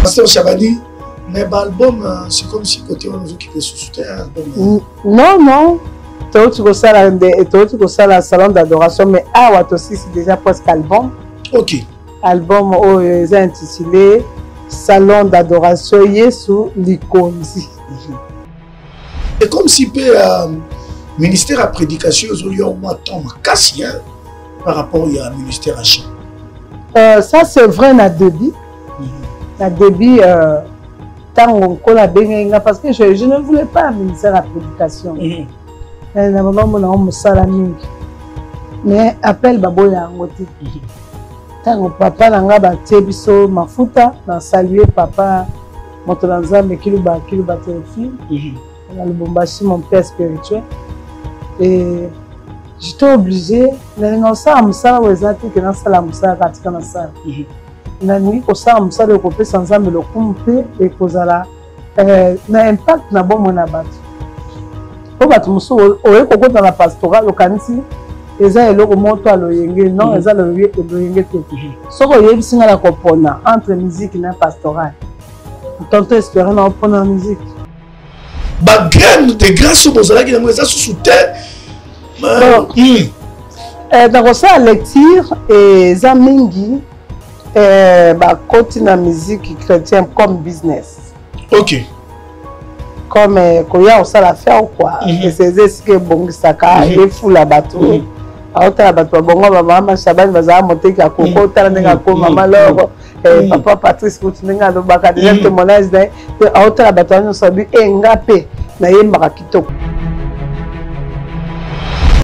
Pasteur Chabani, mais l'album, c'est comme si côté on qui peut soutenir. Non, non. Tu as la salon d'adoration, mais aussi c'est déjà presque album. Ok. Album intitulé Salon d'adoration Yesu Likonzi. C'est comme si le ministère à prédication aujourd'hui au moins temps cassé par rapport au ministère à chant. Ça c'est vrai na début. Na début parce que je ne voulais pas un ministère à prédication. Mais appel baboya ngote. Tango papa nanga batie biso mafuta na saluer papa Motolanza Mekiluba Théophile. Dans le Bombashi, mon père spirituel. Et j'étais obligée d'aller dans ça, Amsa, où ils que dans ça, Amsa, Katika na ça. Na nuit, au ça, Amsa, le coupé sans âme, le coupé, et cause là, na impact na bon mon abat. Au bat, Mousso, au éco dans la pastorale, au Kanisi, ils ont le monto à l'oyenge, non, ils ont le l'oyenge. Sauf qu'il y a une single à compona entre musique et pastorale. Tantôt espérant d'en prendre la musique. Bah, graine de grâce aux Mozala qui nous a sous-souté. Dans sa lecture, et Zamingi, continue la musique chrétienne comme business. Ok. Comme quand il y a aussi la faire quoi. Et c'est ce que bon saka et fou la bateau. Alors la bateau bon maman Chaban va monter qu'à Coco, t'as maman Laure. Papa Patrice Koutinga le baka déjà témoignage d'un autre la bateau nous salut et ngapé na yemba kitoko.